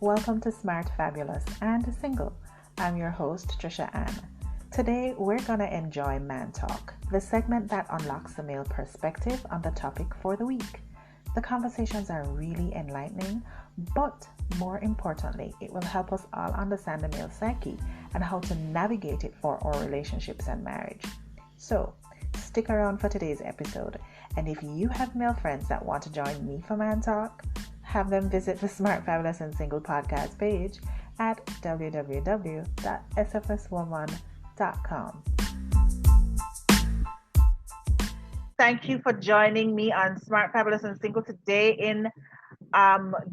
Welcome to Smart, Fabulous, and Single. I'm your host, Trisha Ann. Today, we're going to enjoy Man Talk, the segment that unlocks the male perspective on the topic for the week. The conversations are really enlightening, but more importantly, it will help us all understand the male psyche and how to navigate it for our relationships and marriage. So, stick around for today's episode, and if you have male friends that want to join me for Man Talk, have them visit the Smart, Fabulous, and Single podcast page at www.sfs1.com. Thank you for joining me on Smart, Fabulous, and Single today. In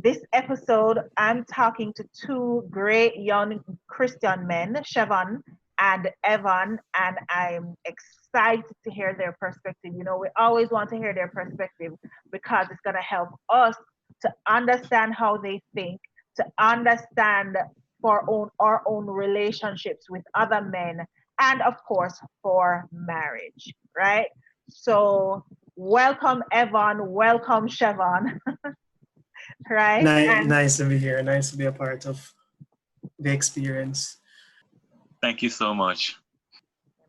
this episode, I'm talking to two great young Christian men, Shevon and Evon, and I'm excited to hear their perspective. You know, we always want to hear their perspective because it's going to help us to understand how they think, to understand for our own relationships with other men, and of course, for marriage, right? So, welcome, Evon. Welcome, Shevon. Right? Nice to be here. Nice to be a part of the experience. Thank you so much.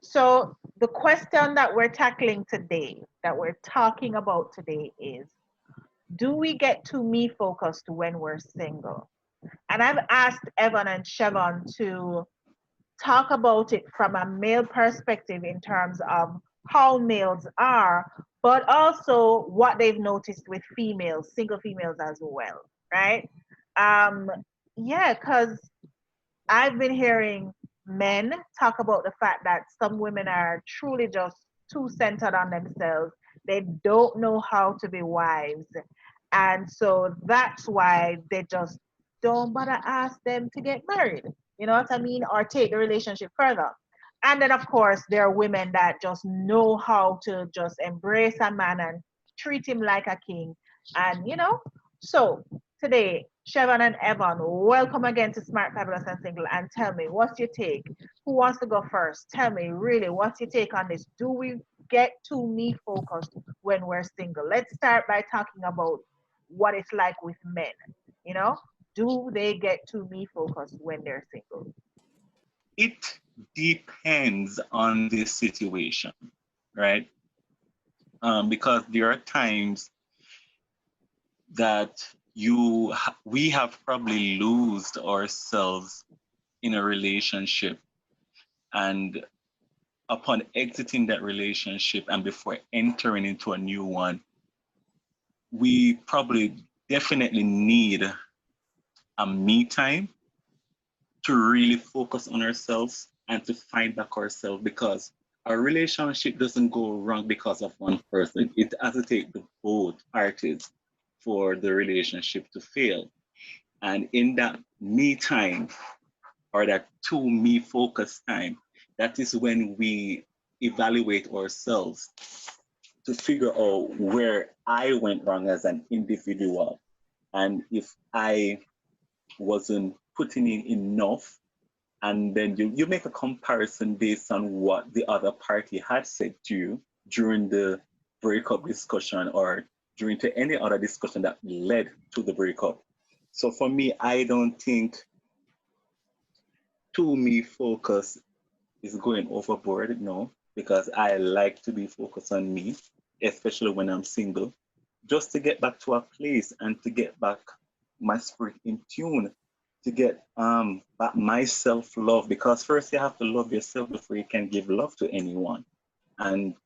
So, the question that we're tackling today, that we're talking about today is, do we get too me focused when we're single? And I've asked Evon and Shevon to talk about it from a male perspective in terms of how males are, but also what they've noticed with females, single females as well, right? Because I've been hearing men talk about the fact that some women are truly just too centered on themselves. They don't know how to be wives. And so that's why they just don't bother ask them to get married. You know what I mean? Or take the relationship further. And then, of course, there are women that just know how to just embrace a man and treat him like a king. And, so today, Shevon and Evon, welcome again to Smart, Fabulous, and Single. And tell me, what's your take? Who wants to go first? Tell me, really, what's your take on this? Do we get too me focused when we're single? Let's start by talking about what it's like with men. Do they get too me focused when they're single? It depends on the situation, right? Because there are times that we have probably lost ourselves in a relationship, and upon exiting that relationship and before entering into a new one, we probably definitely need a me time to really focus on ourselves and to find back ourselves, because our relationship doesn't go wrong because of one person. It has to take the both parties for the relationship to fail. And in that me time, or that to me focus time, that is when we evaluate ourselves to figure out where I went wrong as an individual. And if I wasn't putting in enough, and then you make a comparison based on what the other party had said to you during the breakup discussion or during to any other discussion that led to the breakup. So for me, I don't think to me focus is going overboard, no, because I like to be focused on me, especially when I'm single, just to get back to a place and to get back my spirit in tune, to get back my self-love, because first you have to love yourself before you can give love to anyone. And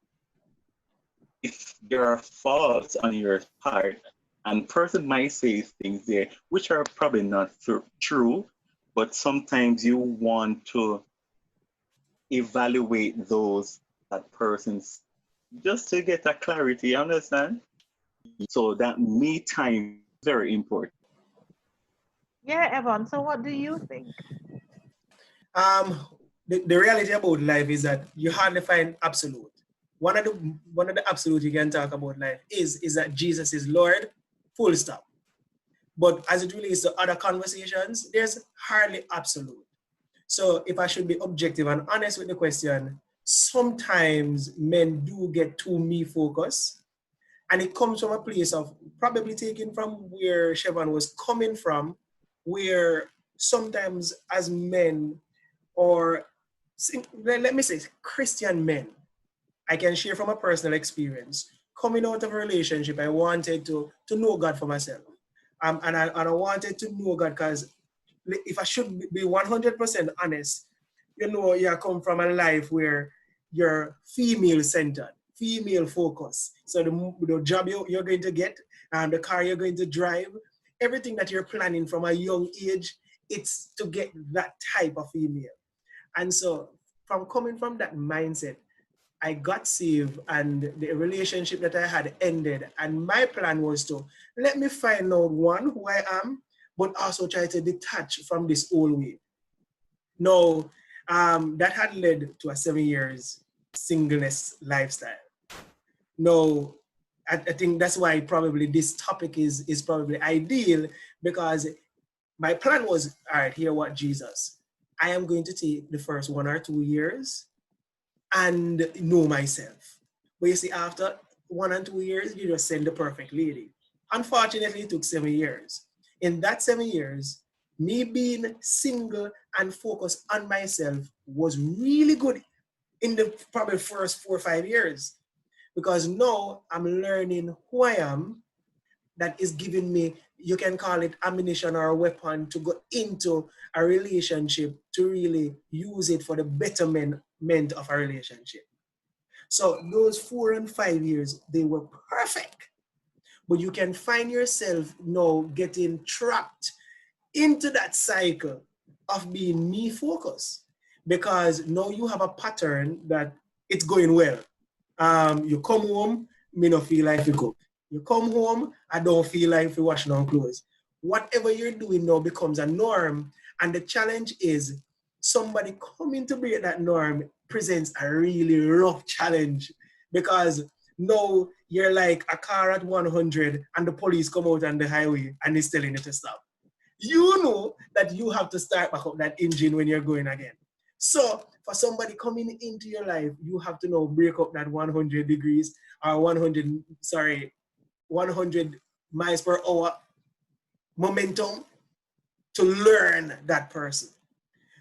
if there are faults on your part, and person might say things there which are probably not true, but sometimes you want to evaluate that person's just to get a clarity, you understand? So that me time is very important. Yeah, Evon, so what do you think? The reality about life is that you hardly find absolute. One of the absolute you can talk about life is that Jesus is Lord, full stop. But as it relates to other conversations, there's hardly absolute. So if I should be objective and honest with the question, sometimes men do get too me focused, and it comes from a place of probably taken from where Shevon was coming from, where sometimes as men, or let me say Christian men, I can share from a personal experience. Coming out of a relationship, I wanted to know God for myself. And I wanted to know God because if I should be 100% honest, you come from a life where you're female centered, female focused. So the job you're going to get, and the car you're going to drive, everything that you're planning from a young age, it's to get that type of female. And so from coming from that mindset, I got saved and the relationship that I had ended. And my plan was to let me find out one, who I am, but also try to detach from this old way. Now, that had led to a 7 years singleness lifestyle. Now, I think that's why probably this topic is probably ideal, because my plan was, all right, hear what Jesus. I am going to take the first 1 or 2 years and know myself. But you see, after 1 and 2 years, you just send the perfect lady. Unfortunately, it took 7 years. In that 7 years, me being single and focused on myself was really good in the probably first 4 or 5 years. Because now I'm learning who I am, that is giving me, you can call it ammunition or a weapon to go into a relationship to really use it for the betterment of a relationship. So those 4 and 5 years, they were perfect. But you can find yourself now getting trapped into that cycle of being me focused, because now you have a pattern that it's going well. You come home, me no feel like you cook. You come home, I don't feel like you washing on clothes. Whatever you're doing now becomes a norm, and the challenge is somebody coming to break that norm presents a really rough challenge, because now you're like a car at 100 and the police come out on the highway and it's telling you to stop. You know that you have to start back up that engine when you're going again. So for somebody coming into your life, you have to now break up that 100 degrees or 100 miles per hour momentum to learn that person.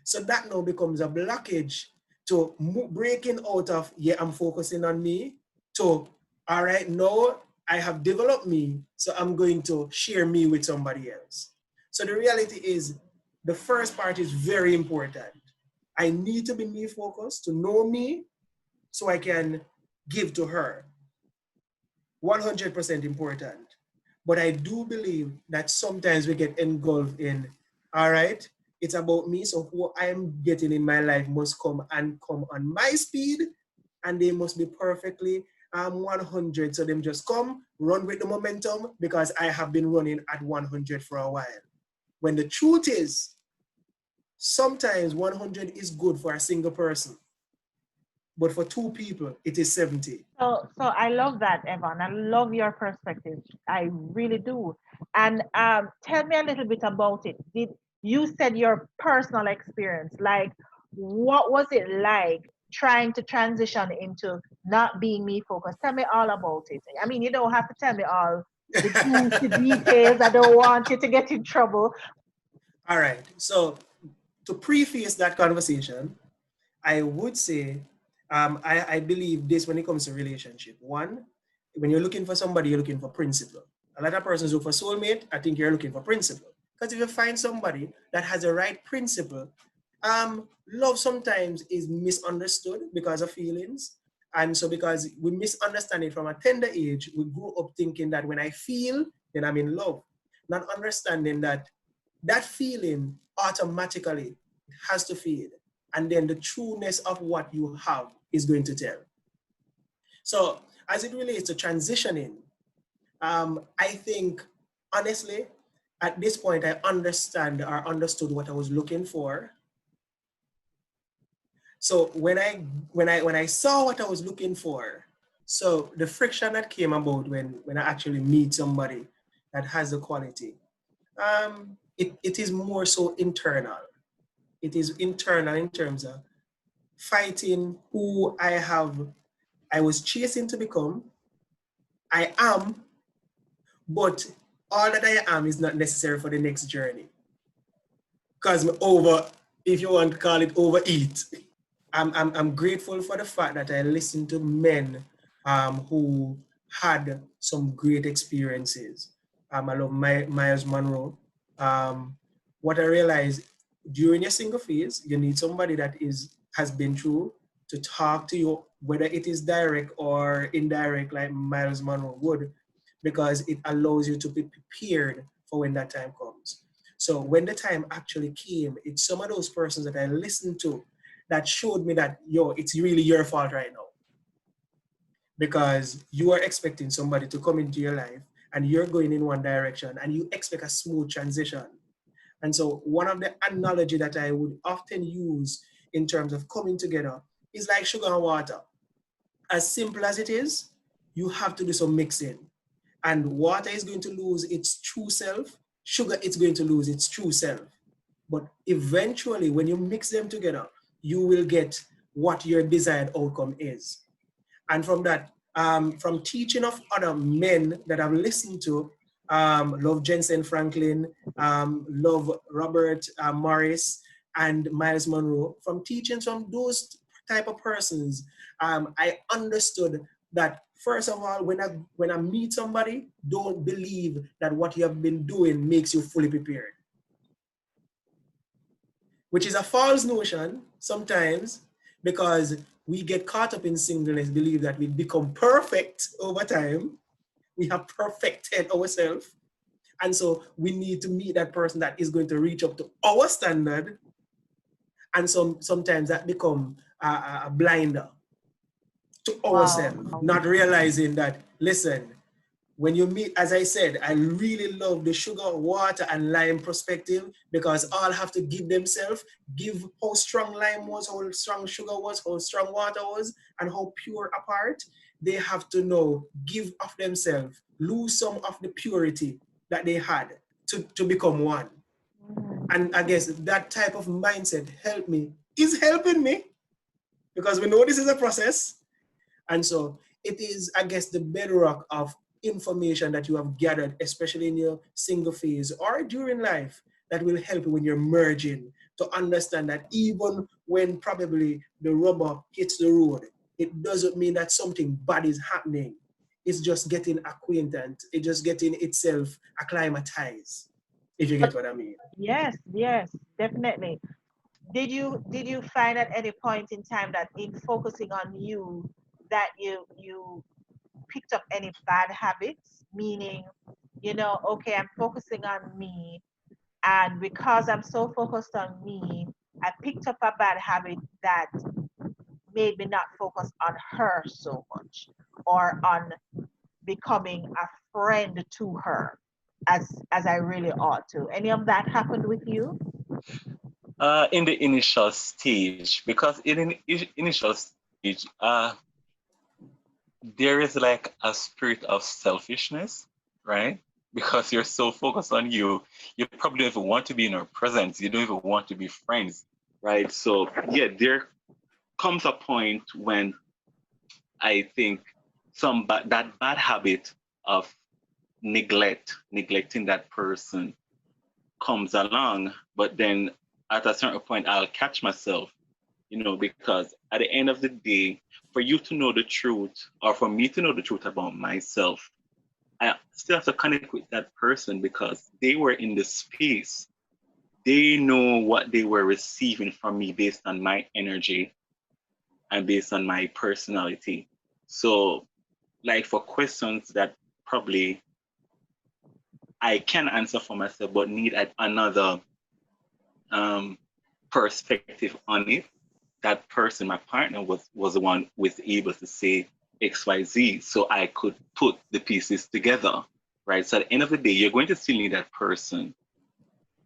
So that now becomes a blockage to breaking out of, yeah, I'm focusing on me, to, all right, now I have developed me, so I'm going to share me with somebody else. So the reality is, the first part is very important. I need to be me focused, to know me, so I can give to her. 100% important. But I do believe that sometimes we get engulfed in, all right, it's about me, so who I'm getting in my life must come on my speed, and they must be perfectly 100. So them just come, run with the momentum, because I have been running at 100 for a while. When the truth is, sometimes 100 is good for a single person, but for two people, it is 70. So I love that, Evan. I love your perspective. I really do. And tell me a little bit about it. Did you said your personal experience? Like, what was it like trying to transition into not being me focused? Tell me all about it. I mean, you don't have to tell me all the juicy details. I don't want you to get in trouble. All right. So to preface that conversation, I would say, I believe this when it comes to relationship. One, when you're looking for somebody, you're looking for principle. A lot of persons look for soulmate. I think you're looking for principle. Because if you find somebody that has the right principle, love sometimes is misunderstood because of feelings. And so because we misunderstand it from a tender age, we grow up thinking that when I feel, then I'm in love. Not understanding that that feeling automatically has to fade. And then the trueness of what you have is going to tell. So as it relates to transitioning, I think, honestly, at this point, I understand or understood what I was looking for. So when I saw what I was looking for, so the friction that came about when I actually meet somebody that has the quality, it is more so internal. It is internal in terms of fighting who I was chasing to become. I am, but all that I am is not necessary for the next journey. cause me over, if you want to call it overeat. I'm grateful for the fact that I listened to men who had some great experiences. I love Miles Monroe. What I realized during your single phase, you need somebody that has been through to talk to you, whether it is direct or indirect, like Miles Monroe would, because it allows you to be prepared for when that time comes. So when the time actually came, it's some of those persons that I listened to that showed me that, yo, it's really your fault right now. Because you are expecting somebody to come into your life and you're going in one direction and you expect a smooth transition. And so one of the analogy that I would often use in terms of coming together is like sugar and water. As simple as it is, you have to do some mixing. And water is going to lose its true self, sugar is going to lose its true self. But eventually, when you mix them together, you will get what your desired outcome is. And from that, from teaching of other men that I've listened to, love Jensen Franklin, love Robert Morris, and Miles Monroe, from teaching from those type of persons, I understood that first of all, when I meet somebody, don't believe that what you have been doing makes you fully prepared. Which is a false notion sometimes, because we get caught up in singleness, believe that we become perfect over time. We have perfected ourselves. And so we need to meet that person that is going to reach up to our standard. And sometimes that become a blinder to ourselves, Wow. not realizing that, listen, when you meet, as I said, I really love the sugar, water, and lime perspective, because all have to give themselves, give how strong lime was, how strong sugar was, how strong water was, and how pure apart. They have to know, give of themselves, lose some of the purity that they had to become one. And I guess that type of mindset is helping me, because we know this is a process. And so it is, I guess, the bedrock of information that you have gathered, especially in your single phase or during life, that will help you when you're merging, to understand that even when probably the rubber hits the road, it doesn't mean that something bad is happening. It's just getting acquainted. It's just getting itself acclimatized, if you get what I mean. Yes, yes, definitely. Did you find at any point in time that in focusing on you that you picked up any bad habits? Meaning, okay, I'm focusing on me, and because I'm so focused on me, I picked up a bad habit that made me not focus on her so much, or on becoming a friend to her as I really ought to. Any of that happened with you? In the initial stage, because in the initial stage, there is like a spirit of selfishness, right? Because you're so focused on you probably don't even want to be in her presence. You don't even want to be friends, right? So yeah, there comes a point when I think that bad habit of neglecting that person comes along, but then at a certain point I'll catch myself, because at the end of the day, for you to know the truth, or for me to know the truth about myself, I still have to connect with that person, because they were in the space. They know what they were receiving from me based on my energy and based on my personality. So, like, for questions that probably I can answer for myself, but need another um, perspective on it, that person, my partner, was the one was able to say XYZ, so I could put the pieces together, right? So at the end of the day, you're going to still need that person,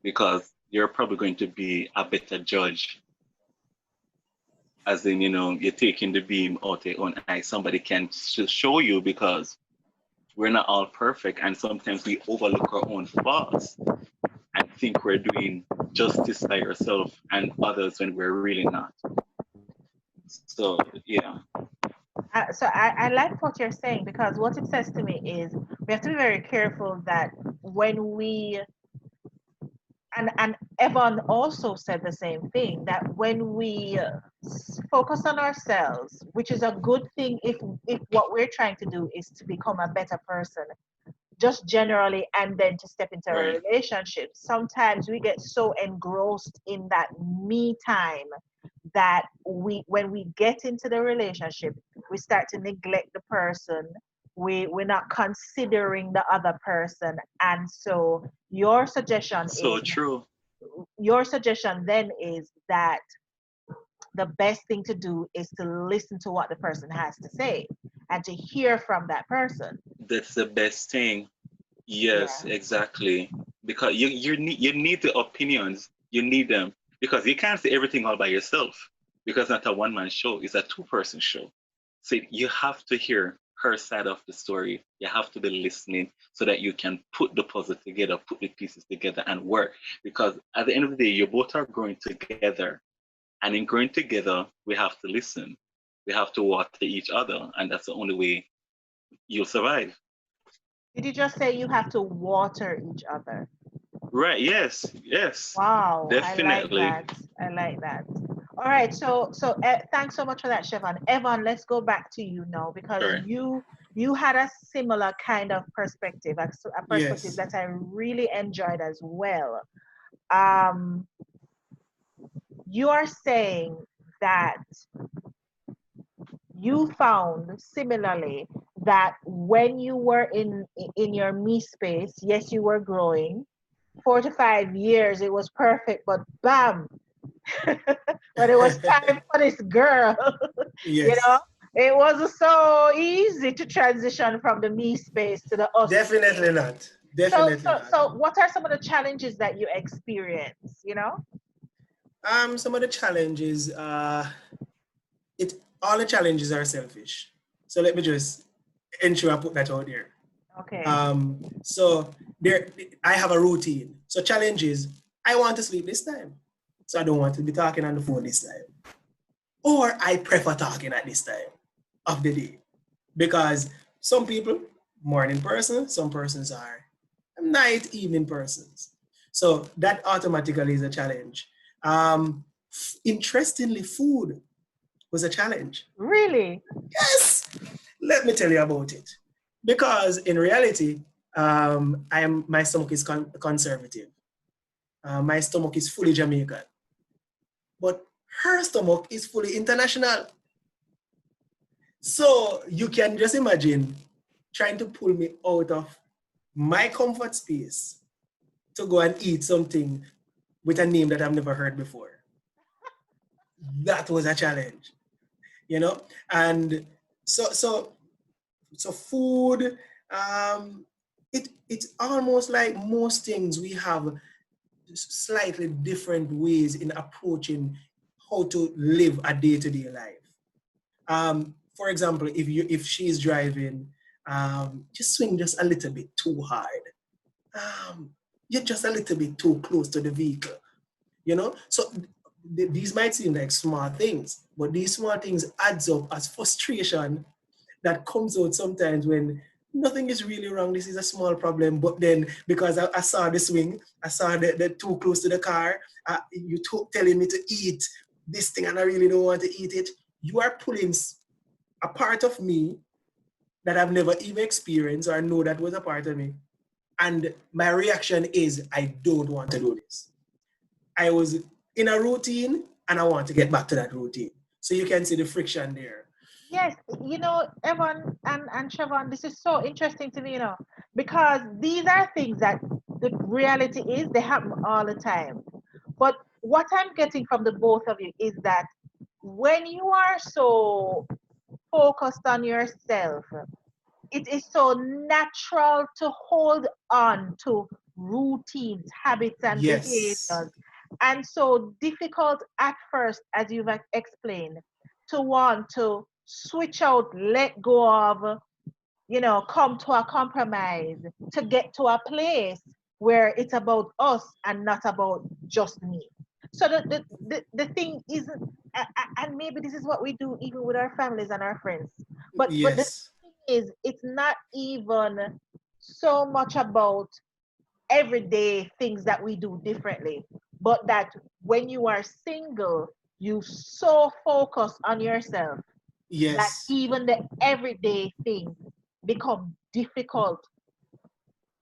because you're probably going to be a better judge, as in, you're taking the beam out your own eye. Somebody can show you, because we're not all perfect, and sometimes we overlook our own faults and think we're doing justice by ourselves and others when we're really not. So yeah. So I like what you're saying, because what it says to me is we have to be very careful that when we And Evon also said the same thing, that when we focus on ourselves, which is a good thing if what we're trying to do is to become a better person, just generally, and then to step into a Right. relationship, sometimes we get so engrossed in that me time that when we get into the relationship, we start to neglect the person. We're not considering the other person. And so So true. your suggestion then is that the best thing to do is to listen to what the person has to say and to hear from that person. That's the best thing. Yes, Yeah. exactly. Because you need the opinions. You need them because you can't say everything all by yourself. Because it's not a one man show. It's a two-person show. So you have to hear her side of the story. You have to be listening so that you can put the puzzle together, put the pieces together, and work. Because at the end of the day, you both are growing together, and in growing together, we have to listen. We have to water each other, and that's the only way you'll survive. Did you just say you have to water each other? Right? Yes. Yes. Wow, I like Definitely. that. I like that. All right, so thanks so much for that, Shevon. Evan, let's go back to you now because Sure. you had a similar kind of perspective, a perspective Yes. that I really enjoyed as well. Um, you are saying that you found similarly that when you were in your me space, yes, you were growing. 4 to 5 years, it was perfect, but bam, when it was time for this girl, you know, Yes. it wasn't so easy to transition from the me space to the us Definitely space. not. So, Definitely so, not. so, what are some of the challenges that you experience? You know? Some of the challenges, it all the challenges are selfish. So let me just ensure I put that out there. Okay. So there, I have a routine. So challenge is, I want to sleep this time. So I don't want to be talking on the phone this time. Or I prefer talking at this time of the day. Because some people, morning person, some persons are night, evening persons. So that automatically is a challenge. Interestingly, food was a challenge. Really? Yes, let me tell you about it. Because in reality, my stomach is conservative. My stomach is fully Jamaican, but her stomach is fully international. So you can just imagine trying to pull me out of my comfort space to go and eat something with a name that I've never heard before. That was a challenge, you know. And so so so food, um, it's almost like most things we have slightly different ways in approaching how to live a day-to-day life. For example, if she's driving, just swing just a little bit too hard. Um, you're just a little bit too close to the vehicle, you know? So these might seem like small things, but these small things adds up as frustration that comes out sometimes when nothing is really wrong. This is a small problem, but then because I saw the swing, I saw the too close to the car, telling me to eat this thing and I really don't want to eat it. You are pulling a part of me that I've never even experienced or know that was a part of me. And my reaction is, I don't want to do this. I was in a routine and I want to get back to that routine. So you can see the friction there. Yes, Evan and Siobhan, this is so interesting to me, because these are things that the reality is they happen all the time. But what I'm getting from the both of you is that when you are so focused on yourself, it is so natural to hold on to routines, habits, and Yes. behaviors, and so difficult at first, as you've explained, to want to switch out, let go of, come to a compromise to get to a place where it's about us and not about just me. So the thing isn't, and maybe this is what we do even with our families and our friends. But the Yes. thing is, it's not even so much about everyday things that we do differently, but that when you are single, you so focus on yourself that Yes. even the everyday things become difficult,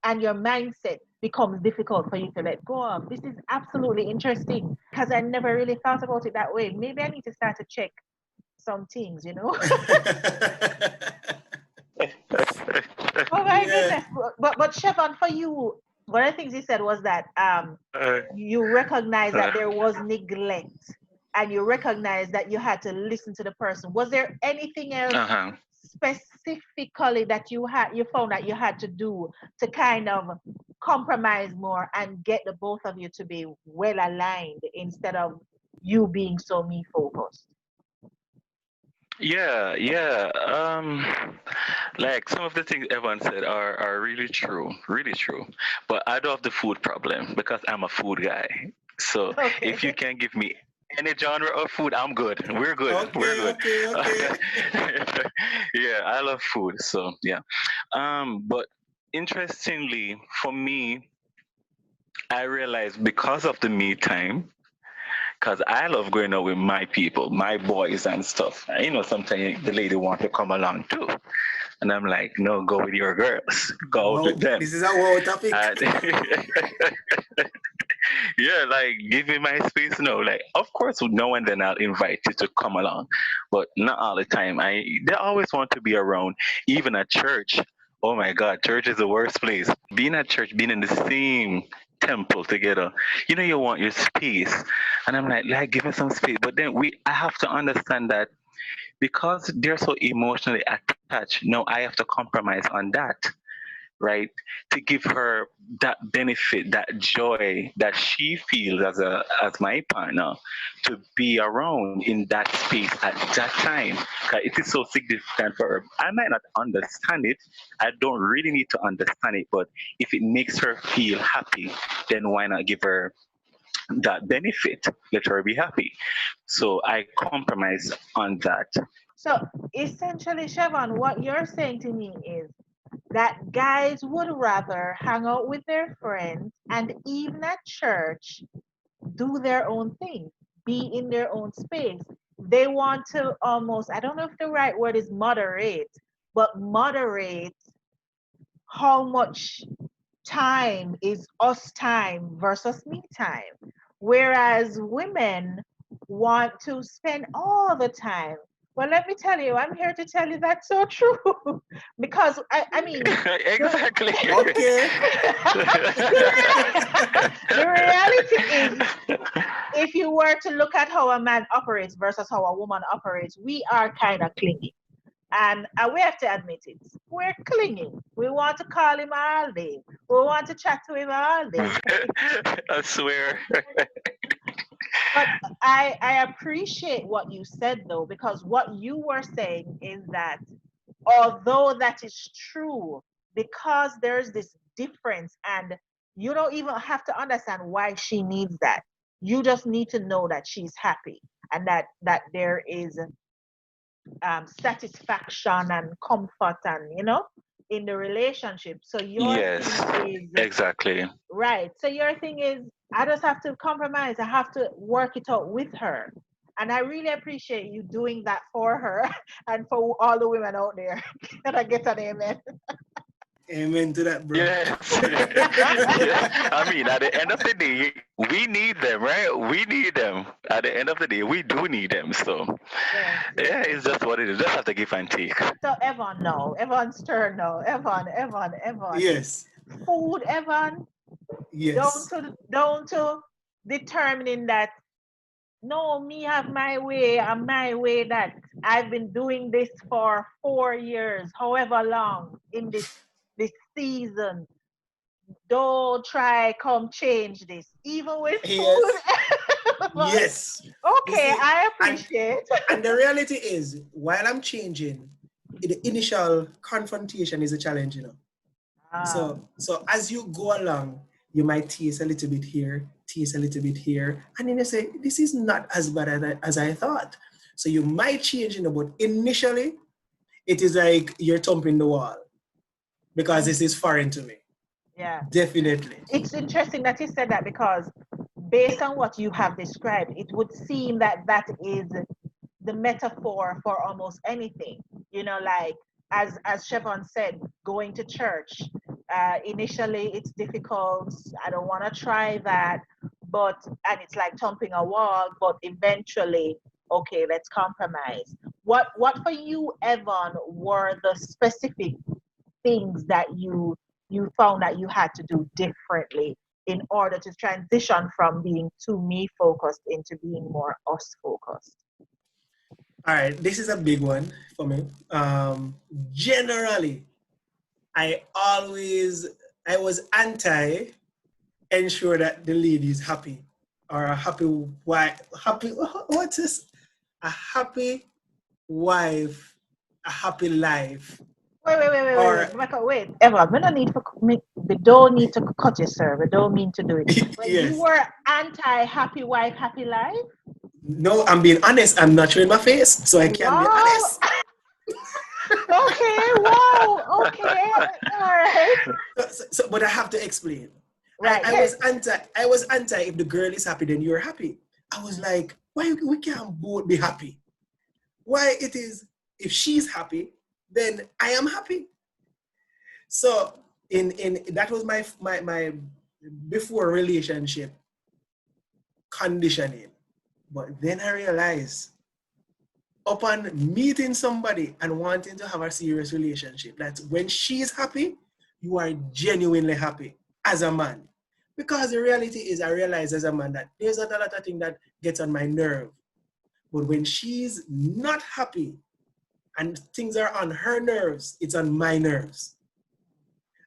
and your mindset becomes difficult for you to let go of. This is absolutely interesting because I never really thought about it that way. Maybe I need to start to check some things, you know? Oh my Yeah. goodness. But Shevon, for you, one of the things you said was that Uh, you recognize uh, that there was neglect, and you recognize that you had to listen to the person. Was there anything else uh-huh. specifically that you found that you had to do to kind of compromise more and get the both of you to be well aligned instead of you being so me focused? Yeah, yeah. Like some of the things Evan said are really true, really true. But I do have the food problem because I'm a food guy. So if you Okay. can give me any genre of food, I'm good. We're good. We're Okay, good. okay, okay. Yeah, I love food. So yeah. But interestingly, for me, I realized because of the me time, because I love going out with my people, my boys and stuff. And, sometimes the lady want to come along too. And I'm like, no, go with your girls. Go out with Wow, them. this is a wow topic. And yeah, like give me my space now. Like, of course, no one then I'll invite you to come along, but not all the time. They always want to be around, even at church. Oh my God, church is the worst place. Being at church, being in the same temple together, you want your space. And I'm like, give me some space. But then I have to understand that because they're so emotionally attached, no, I have to compromise on that, right? To give her that benefit, that joy that she feels as my partner, to be around in that space at that time. 'Cause it is so significant for her. I might not understand it. I don't really need to understand it, but if it makes her feel happy, then why not give her that benefit? Let her be happy. So I compromise on that. So essentially, Shevon, what you're saying to me is that guys would rather hang out with their friends and even at church do their own thing, be in their own space. They want to almost, I don't know if the right word is moderate, but moderate how much time is us time versus me time. Whereas women want to spend all the time. Well, let me tell you, I'm here to tell you that's so true. Because I mean, the, Exactly. Okay. the reality is, if you were to look at how a man operates versus how a woman operates, we are kind of clingy. And we have to admit it. We're clinging. We want to call him all day. We want to chat to him all day. I swear. But I appreciate what you said though, because what you were saying is that although that is true, because there's this difference, and you don't even have to understand why she needs that. You just need to know that she's happy, and that there is satisfaction and comfort, and in the relationship. So your Yes, thing is exactly. right. So your thing is, I just have to compromise. I have to work it out with her. And I really appreciate you doing that for her and for all the women out there. Can I get an amen? Amen to that, bro. Yes. Yeah. I mean, at the end of the day, we need them, right? We need them. At the end of the day, we do need them. So, Yes, yes, yeah, yes. it's just what it is. Just have to give and take. So Evon, no. Evon's turn now. Evon. Yes. Food, Evon, Yes. down to determining that no, me have my way and my way, that I've been doing this for 4 years, however long in this season. Don't try come change this. Even with food. Yes. But, Yes. You okay, see, I and appreciate. and the reality is, while I'm changing, the initial confrontation is a challenge, Ah, So as you go along, you might taste a little bit here, taste a little bit here, and then you say, this is not as bad as I thought. So you might change, but initially it is like you're thumping the wall because mm, this is foreign to me. Yeah. Definitely. It's interesting that you said that because based on what you have described, it would seem that that is the metaphor for almost anything. You know, like as Shevon said, going to church. Initially, it's difficult. I don't want to try that, but and it's like thumping a wall. But eventually, okay, let's compromise. What for you, Evan, were the specific things that you found that you had to do differently in order to transition from being too me focused into being more us focused? All right, this is a big one for me. Generally, I always I was anti ensure that the lady is happy or a happy wife. Happy what's this? A happy wife, a happy life, Wait. or Rebecca, wait. Eva, we don't need for we don't need to cut you, sir. We don't mean to do it. But you yes. were anti happy wife, happy life? No, I'm being honest. I'm not showing my face, so I can be Wow. honest. Okay, wow. Okay. All right. But I have to explain. Right. I Yes. was anti. I was anti. If the girl is happy, then you're happy. I was like, why we can't both be happy? Why it is if she's happy, then I am happy. So in that was my before relationship conditioning. But then I realized upon meeting somebody and wanting to have a serious relationship, that when she's happy, you are genuinely happy as a man. Because the reality is, I realize as a man that there's a lot of things that gets on my nerve. But when she's not happy and things are on her nerves, it's on my nerves.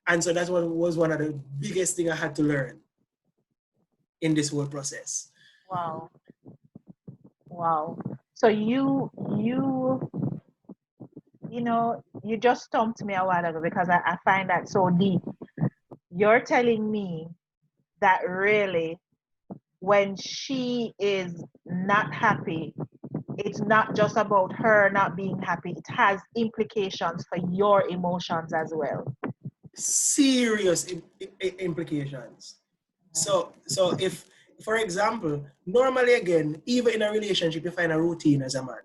And so that was one of the biggest things I had to learn in this whole process. Wow. Wow. So you know, you just stumped me a while ago because I find that so deep. You're telling me that really when she is not happy, it's not just about her not being happy, it has implications for your emotions as well. Serious implications. So if, for example, normally again, even in a relationship, you find a routine as a man.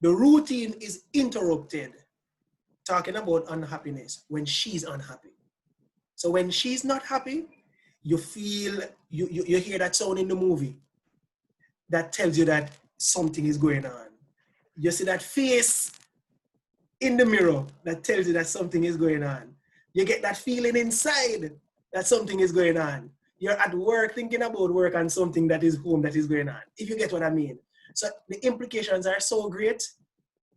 The routine is interrupted, talking about unhappiness, when she's unhappy. So when she's not happy, you feel, you hear that sound in the movie that tells you that something is going on. You see that face in the mirror that tells you that something is going on. You get that feeling inside that something is going on. You're at work thinking about work and something that is home that is going on, if you get what I mean. So the implications are so great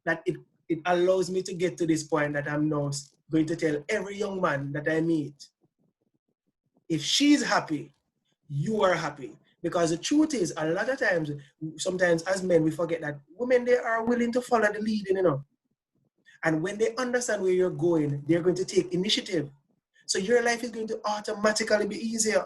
that it allows me to get to this point that I'm now going to tell every young man that I meet, if she's happy, you are happy. Because the truth is, a lot of times, sometimes as men, we forget that women, they are willing to follow the leading, you know. And when they understand where you're going, they're going to take initiative. So your life is going to automatically be easier.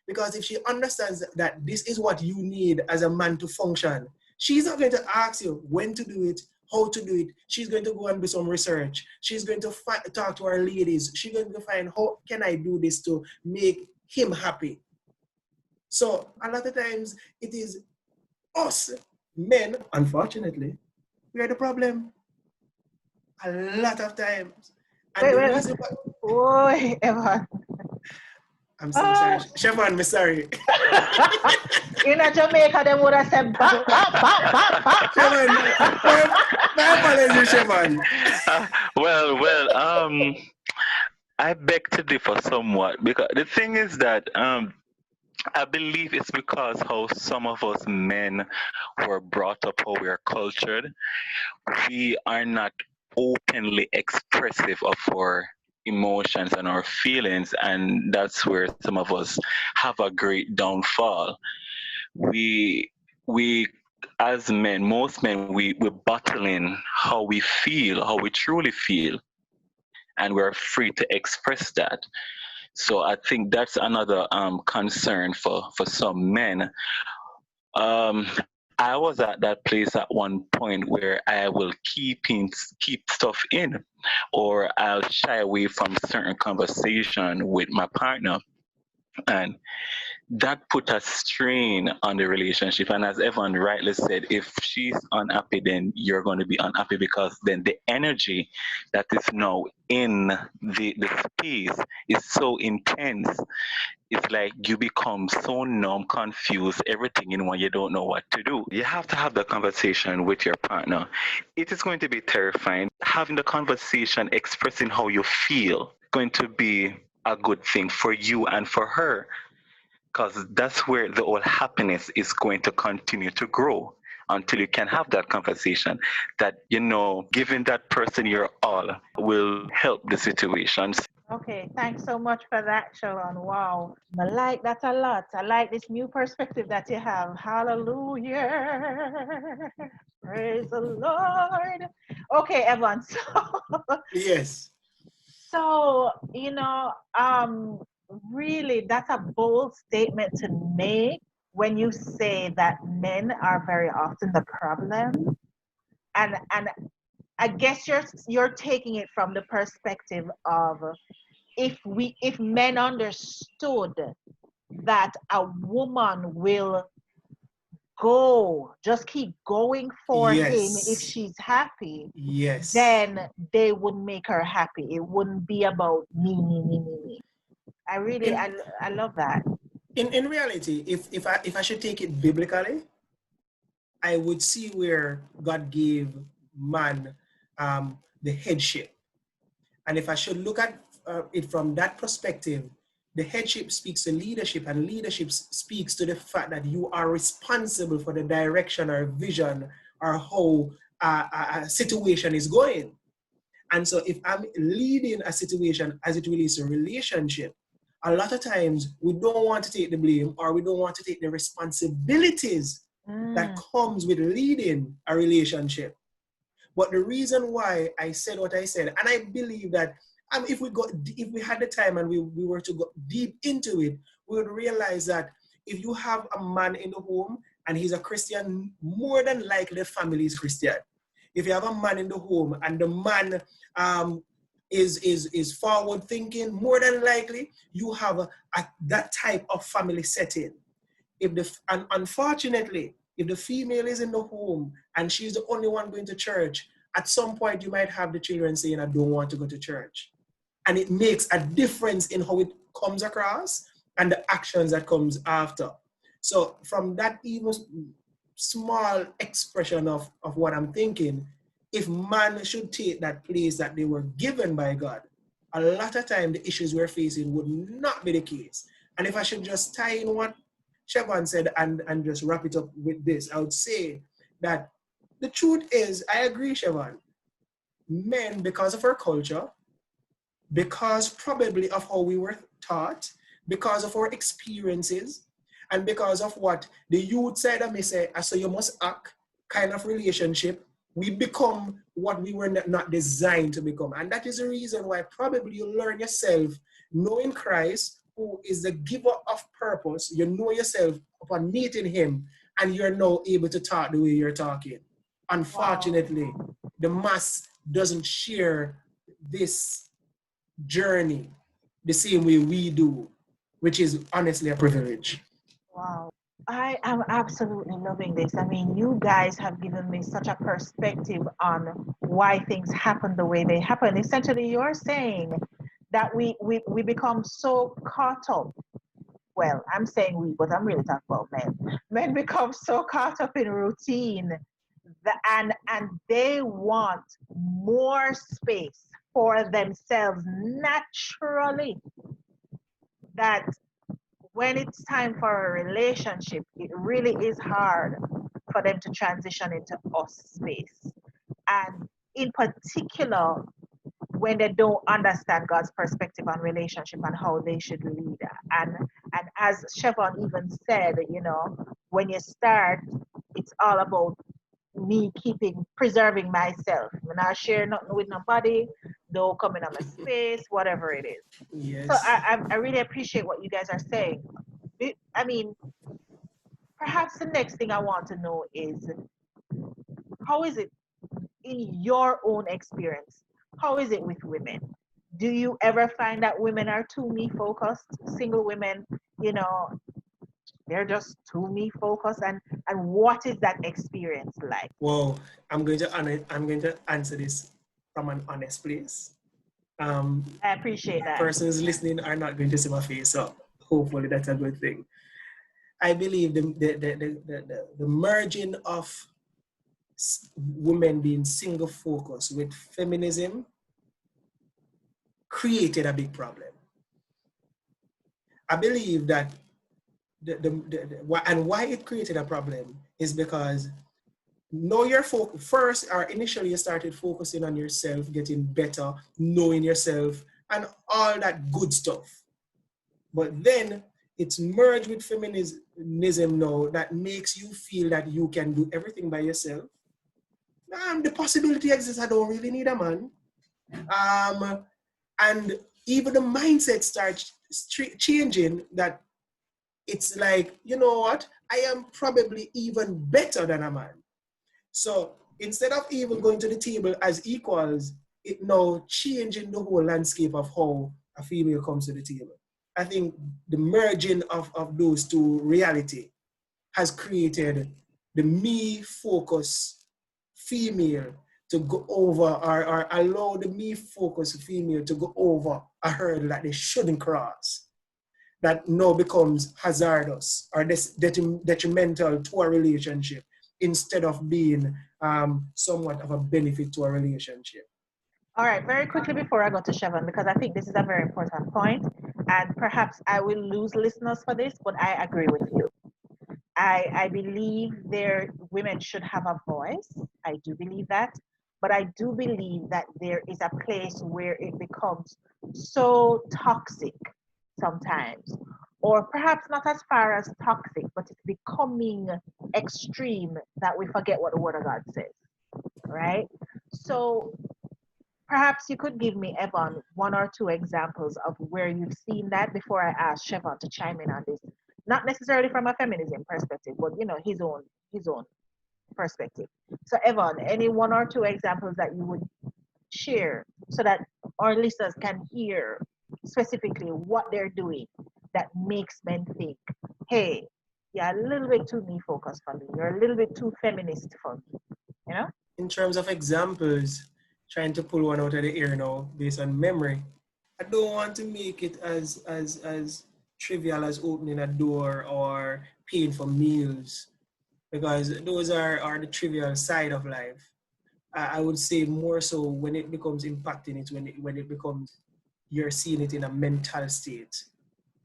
Because if she understands that this is what you need as a man to function, she's not going to ask you when to do it, how to do it. She's going to go and do some research. She's going to talk to her ladies. She's going to find, how can I do this to make him happy? So a lot of times it is us men, unfortunately, we are the problem. A lot of times. And the Wait. reason why, Oh, Evan. I'm so sorry. Ah. Shevon, I'm sorry. In a Jamaica, they would have said, Shevon, my apologies, Shevon. Well, I beg to differ somewhat because the thing is that I believe it's because how some of us men were brought up, how we are cultured. We are not openly expressive of our emotions and our feelings, and that's where some of us have a great downfall. We we as men, most men, we bottle in how we feel, how we truly feel, and we're free to express that. So I think that's another concern for some men. I was at that place at one point where I will keep stuff in, or I'll shy away from certain conversation with my partner, and that put a strain on the relationship. And as Evan rightly said, if she's unhappy, then you're going to be unhappy, because then the energy that is now in the space is so intense. It's like you become so numb, confused, everything in one, you don't know what to do. You have to have the conversation with your partner. It is going to be terrifying. Having the conversation, expressing how you feel, going to be a good thing for you and for her, because that's where the whole happiness is going to continue to grow until you can have that conversation that, giving that person your all will help the situations. Okay, thanks so much for that, Sharon. Wow. I like that a lot. I like this new perspective that you have. Hallelujah. Praise the Lord. Okay, Evan. Yes. So, really, that's a bold statement to make when you say that men are very often the problem. And I guess you're taking it from the perspective of, if men understood that a woman will just keep going for him if Yes. she's happy, Yes. then they would make her happy. It wouldn't be about me, me, me, me, me. I really, In I love that. in reality, if I should take it biblically, I would see where God gave man the headship. And if I should look at it from that perspective, the headship speaks to leadership, and leadership speaks to the fact that you are responsible for the direction or vision or how a situation is going. And so if I'm leading a situation as it relates to relationship, a lot of times we don't want to take the blame, or we don't want to take the responsibilities that comes with leading a relationship. But the reason why I said what I said, and I believe that if we had the time and we were to go deep into it, we would realize that if you have a man in the home and he's a Christian, more than likely the family is Christian. If you have a man in the home and the man is forward thinking, more than likely you have that type of family setting. And unfortunately, if the female is in the home and she's the only one going to church, at some point you might have the children saying, I don't want to go to church. And it makes a difference in how it comes across and the actions that comes after. So from that even small expression of what I'm thinking, if man should take that place that they were given by God, a lot of time the issues we're facing would not be the case. And if I should just tie in what Shevon said and just wrap it up with this, I would say that the truth is, I agree, Shevon, men, because of our culture, because probably of how we were taught, because of our experiences, and because of what the youth side of me say, so you must act kind of relationship, we become what we were not designed to become. And that is the reason why probably you learn yourself knowing Christ, who is the giver of purpose. You know yourself upon meeting him, and you're now able to talk the way you're talking. Unfortunately, the mass doesn't share this journey the same way we do, which is honestly a privilege. Wow. I am absolutely loving this. I mean, you guys have given me such a perspective on why things happen the way they happen. Essentially, you're saying that we become so caught up. Well, I'm saying we, but I'm really talking about men. Men become so caught up in routine and they want more space for themselves naturally, that when it's time for a relationship, it really is hard for them to transition into us space. And in particular, when they don't understand God's perspective on relationship and how they should lead. And as Shevon even said, when you start, it's all about me preserving myself. When I share nothing with nobody, don't come in on my space, whatever it is. So Yes. I really appreciate what you guys are saying. I mean, perhaps the next thing I want to know is, how is it in your own experience? How is it with women? Do you ever find that women are too me focused? Single women, you know, they're just too me focused, and what is that experience like? Well, I'm going to answer this from an honest place. I appreciate that. Persons listening are not going to see my face, so hopefully that's a good thing. I believe the merging of women being single focused with feminism created a big problem. I believe that and why it created a problem is because know your first, or initially you started focusing on yourself, getting better, knowing yourself, and all that good stuff. But then it's merged with feminism now that makes you feel that you can do everything by yourself. The possibility exists, I don't really need a man. And even the mindset starts changing, that it's like, you know what, I am probably even better than a man. So instead of even going to the table as equals, it now changing the whole landscape of how a female comes to the table. I think the merging of those two reality has created the me focus female to go over, or allow the me focus female to go over a hurdle that they shouldn't cross, that now becomes hazardous or detrimental to a relationship, instead of being somewhat of a benefit to a relationship. All right, very quickly before I go to Shevon, because I think this is a very important point, and perhaps I will lose listeners for this, but I agree with you. I believe there women should have a voice. I do believe that. But I do believe that there is a place where it becomes so toxic sometimes. Or perhaps not as far as toxic, but it's becoming extreme that we forget what the word of God says. Right? So perhaps you could give me, Evon, one or two examples of where you've seen that before I ask Shevon to chime in on this. Not necessarily from a feminism perspective, but his own perspective. So Evon, any one or two examples that you would share so that our listeners can hear specifically what they're doing that makes men think, hey, you're a little bit too me focused for me. You're a little bit too feminist for me. You know? In terms of examples, trying to pull one out of the air now based on memory, I don't want to make it as trivial as opening a door or paying for meals, because those are the trivial side of life. I would say more so when it becomes impacting it, when it becomes, you're seeing it in a mental state,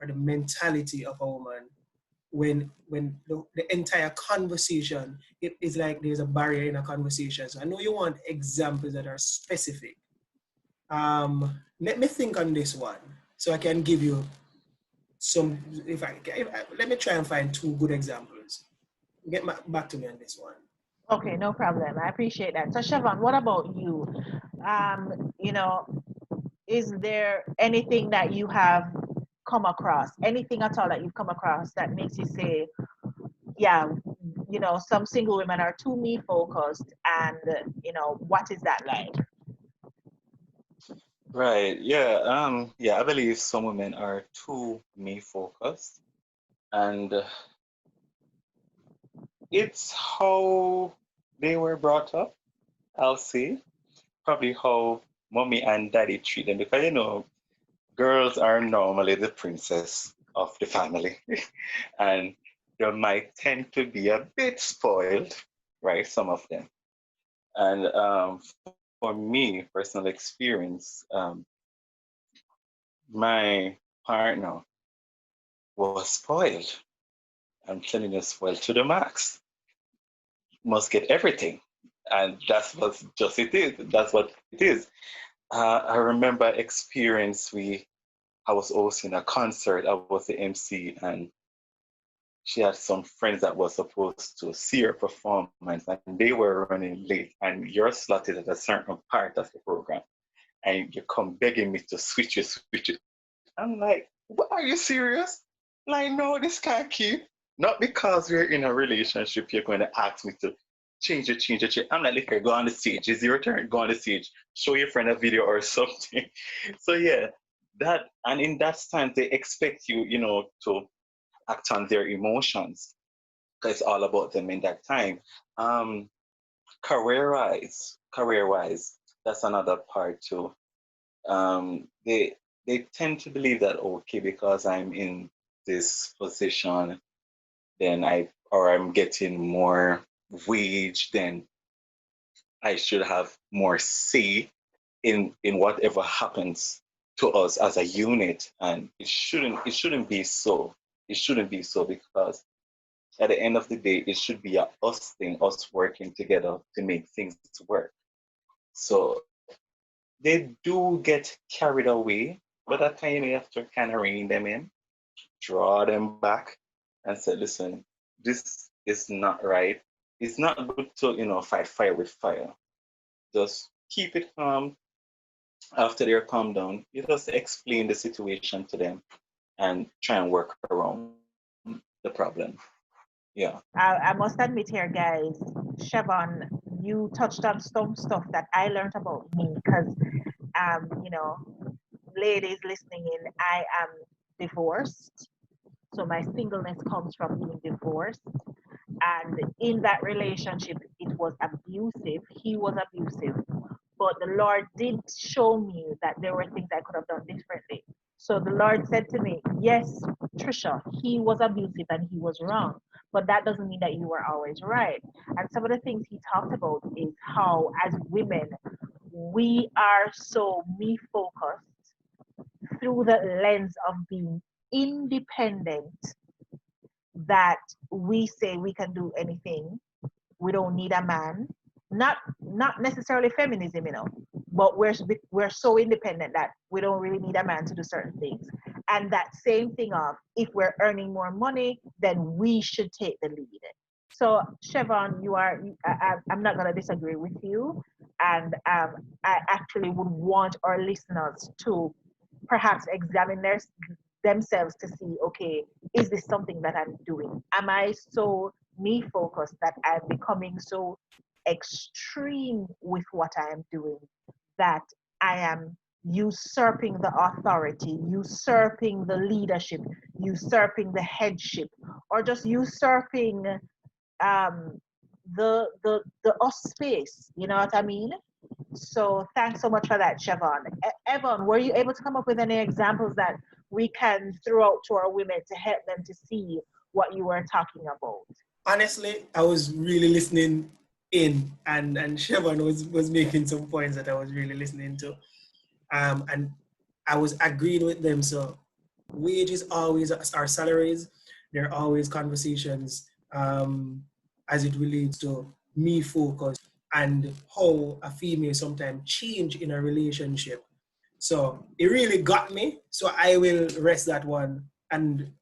or the mentality of a woman, when the entire conversation, it is like there's a barrier in a conversation. So I know you want examples that are specific. Let me think on this one so I can give you some. Let me try and find two good examples. Back to me on this one. Okay, no problem. I appreciate that. So Siobhan, what about you? You know, is there anything that you have come across, anything at all that you've come across that makes you say, yeah, some single women are too me focused, and what is that like? Right. Yeah. Yeah. I believe some women are too me focused, and it's how they were brought up. I'll say probably how mommy and daddy treat them, because girls are normally the princess of the family, and they might tend to be a bit spoiled, right? Some of them, and for me, personal experience, my partner was spoiled. I'm telling you, spoiled to the max. Must get everything. And that's what just it is. That's what it is. I remember experience I was hosting a concert. I was the MC, and she had some friends that were supposed to see her performance, and they were running late. And your slot is at a certain part of the program, and you come begging me to switch it, switch it. I'm like, what, are you serious? Like, no, this can't keep. Not because we're in a relationship, you're going to ask me to change it. I'm like, look here, go on the stage. It's your turn. Go on the stage. Show your friend a video or something. So yeah, that, and in that time they expect you, to act on their emotions. It's all about them in that time. Um, career wise, that's another part too. They tend to believe that, okay, because I'm in this position, then I'm getting more wage, then I should have more say in whatever happens to us as a unit. And it shouldn't be so. It shouldn't be so, because at the end of the day, it should be a us thing, us working together to make things work. So they do get carried away, but at time you have to kind of rein them in, draw them back, and say, listen, this is not right. It's not good to, fight fire with fire. Just keep it calm. After they're calmed down, you just explain the situation to them and try and work around the problem. Yeah. I must admit here, guys, Shevon, you touched on some stuff that I learned about me because, you know, ladies listening in, I am divorced. So my singleness comes from being divorced. And in that relationship, it was abusive. He was abusive. But the Lord did show me that there were things I could have done differently. So the Lord said to me, yes, Trisha, he was abusive and he was wrong. But that doesn't mean that you were always right. And some of the things he talked about is how, as women, we are so me focused through the lens of being independent that we say we can do anything. We don't need a man. Not necessarily feminism, but we're so independent that we don't really need a man to do certain things. And that same thing of, if we're earning more money, then we should take the lead. So Shevon, I'm not going to disagree with you, and I actually would want our listeners to perhaps examine themselves to see, okay, is this something that I'm doing? Am I so me focused that I'm becoming so extreme with what I am doing that I am usurping the authority, usurping the leadership, usurping the headship, or just usurping um, the us space? You know what I mean? So thanks so much for that, Shevon. Evon, were you able to come up with any examples that we can throw out to our women to help them to see what you were talking about? Honestly, I was really listening in, and Shevon was making some points that I was really listening to. And I was agreeing with them. So wages always are salaries. There are always conversations as it relates to me focus and how a female sometimes change in a relationship. So it really got me. So I will rest that one and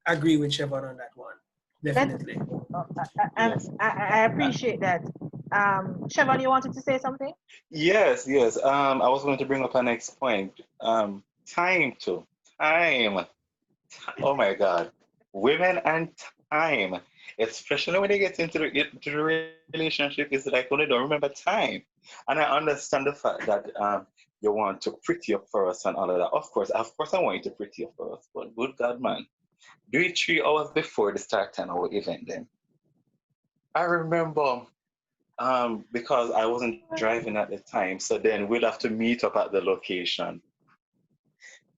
agree with Shevon on that one. Let's. Definitely. Yes. I appreciate that. Shevon, you wanted to say something? Yes. I was going to bring up a next point. Time too. Time. Oh my God. Women and time. Especially when they get into the relationship, it's like when they don't remember time. And I understand the fact that you want to pretty up for us and all of that. Of course, I want you to pretty up for us. But good God, man, do it 3 hours before the start time our event. Then I remember because I wasn't driving at the time, so then we'll have to meet up at the location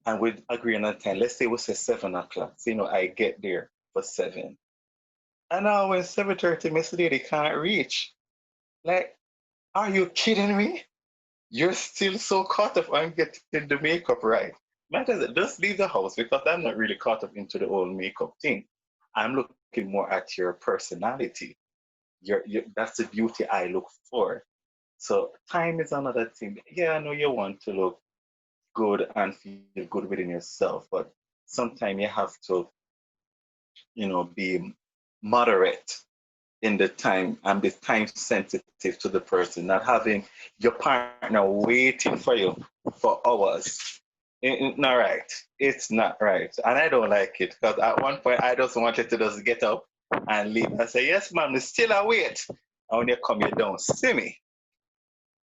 and we'd agree on a time. Let's say we say 7 o'clock. So I get there for 7. And now when 7:30, Miss Lady can't reach. Like, are you kidding me? You're still so caught up on getting the makeup right. Matters, just leave the house, because I'm not really caught up into the whole makeup thing. I'm looking more at your personality. That's the beauty I look for. So time is another thing. Yeah, I know you want to look good and feel good within yourself, but sometimes you have to, be moderate in the time and be time sensitive to the person, not having your partner waiting for you for hours It's not right. It's not right. And I don't like it because at one point I just wanted to just get up and leave and say, yes, ma'am, it's still a wait. And when you come, you don't see me.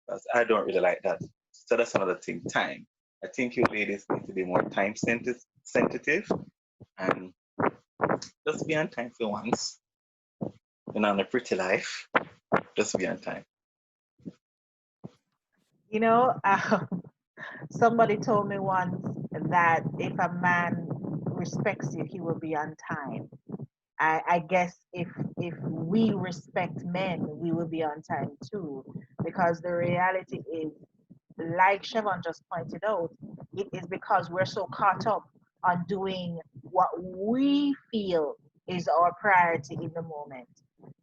Because I don't really like that. So that's another thing, time. I think you ladies need to be more time sensitive and just be on time for once. You're on a pretty life. Just be on time. You know, somebody told me once that if a man respects you, he will be on time. I guess if we respect men, we will be on time too. Because the reality is, like Shevon just pointed out, it is because we're so caught up on doing what we feel is our priority in the moment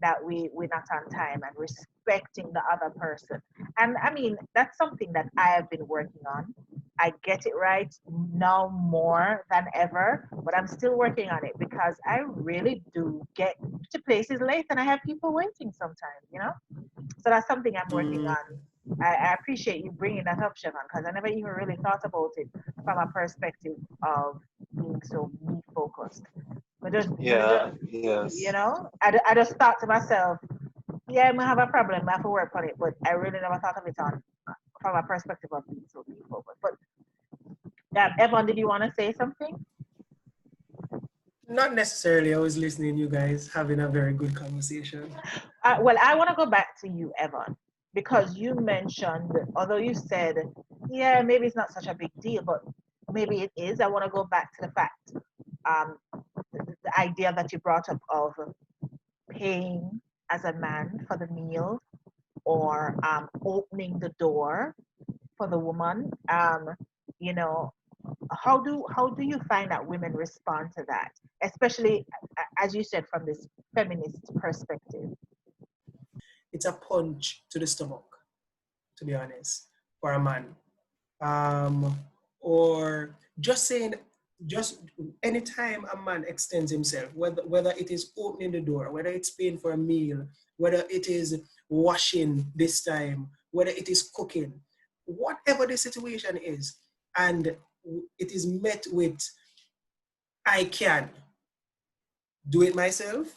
that we're not on time and respecting the other person. And I mean, that's something that I have been working on. I get it right now more than ever, but I'm still working on it because I really do get to places late and I have people waiting sometimes, you know? So that's something I'm working Mm, on. I appreciate you bringing that up, Shevon, because I never even really thought about it from a perspective of being so me focused. But just, Yeah, yes. you know, I just thought to myself, yeah, I'm gonna have a problem. I have to work on it, but I really never thought of it on from a perspective of being so me focused. But Evan, did you want to say something? not necessarily. I was listening, you guys having a very good conversation. Well, I want to go back to you, Evan, because you mentioned, although you said, yeah, maybe it's not such a big deal, but maybe it is. I want to go back to the fact, um, the idea that you brought up of paying as a man for the meal or opening the door for the woman. You know, how do you find that women respond to that, especially as you said from this feminist perspective? It's a punch to the stomach, to be honest, for a man. Um, or just saying, just anytime a man extends himself, whether it is opening the door, whether it's paying for a meal, whether it is washing this time, whether it is cooking, whatever the situation is, and it is met with, I can do it myself,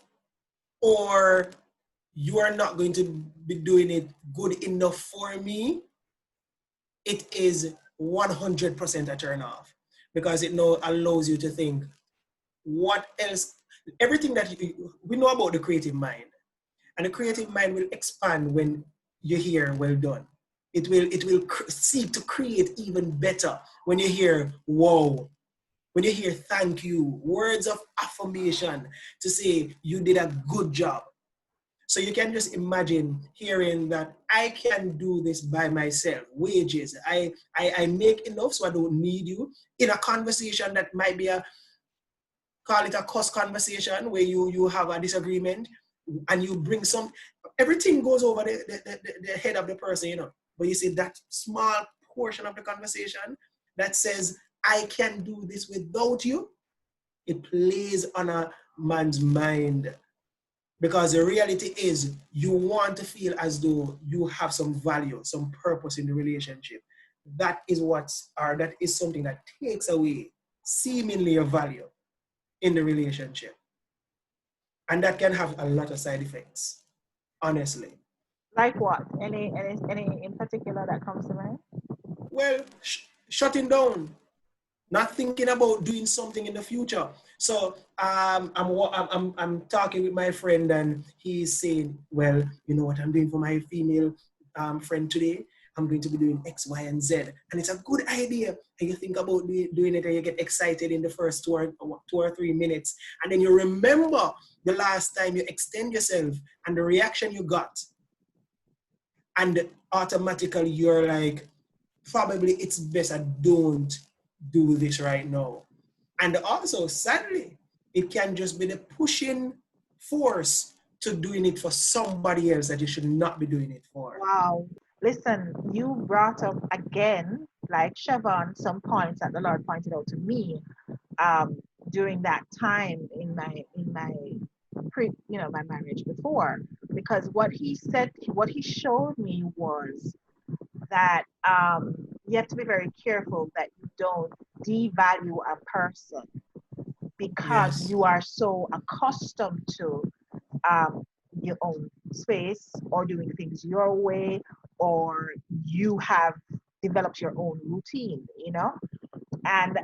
or you are not going to be doing it good enough for me, it is 100% a turn off because it now allows you to think what else, everything that we know about the creative mind, and the creative mind will expand when you hear well done. It will seek to create even better when you hear wow, when you hear thank you, words of affirmation to say you did a good job. So you can just imagine hearing that I can do this by myself, wages. I make enough so I don't need you. In a conversation that might be call it a cost conversation where you have a disagreement and you bring some, everything goes over the head of the person, you know. But you see that small portion of the conversation that says, I can do this without you, it plays on a man's mind. Because the reality is, you want to feel as though you have some value, some purpose in the relationship. That is that is something that takes away seemingly a value in the relationship. And that can have a lot of side effects, honestly. Like what? Any in particular that comes to mind? Well, shutting down, not thinking about doing something in the future. So I'm talking with my friend and he's saying, well, you know what I'm doing for my female friend today? I'm going to be doing X, Y, and Z. And it's a good idea. And you think about doing it and you get excited in the first 2 or 3 minutes. And then you remember the last time you extend yourself and the reaction you got. And automatically you're like, probably it's best I don't do this right now. And also, sadly, it can just be the pushing force to doing it for somebody else that you should not be doing it for. Wow. Listen, you brought up again, like Shevon, some points that the Lord pointed out to me um, during that time in my my marriage before, because what he showed me was that you have to be very careful that you don't devalue a person because Yes. you are so accustomed to um, your own space or doing things your way, or you have developed your own routine, you know? And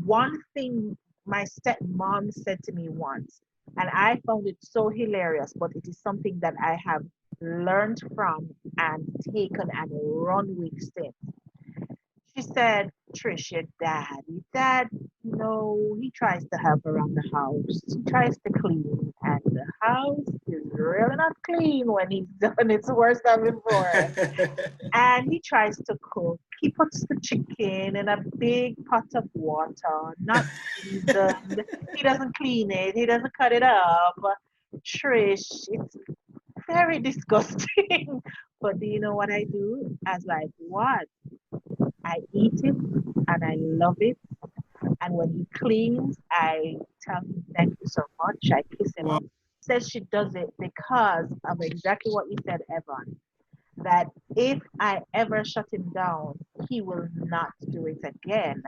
one thing my stepmom said to me once, and I found it so hilarious, but it is something that I have learned from and taken and run with since. She said, Trish, your dad, no, he tries to help around the house. He tries to clean, and the house is really not clean when he's done its worst than before. And he tries to cook. He puts the chicken in a big pot of water, not seasoned. He doesn't clean it. He doesn't cut it up. Trish, it's very disgusting. But do you know what I do? I was like, what? I eat it and I love it. And when he cleans, I tell him thank you so much. I kiss him Wow. up. Says she does it because of exactly what you said, Evan. That if I ever shut him down, he will not do it again.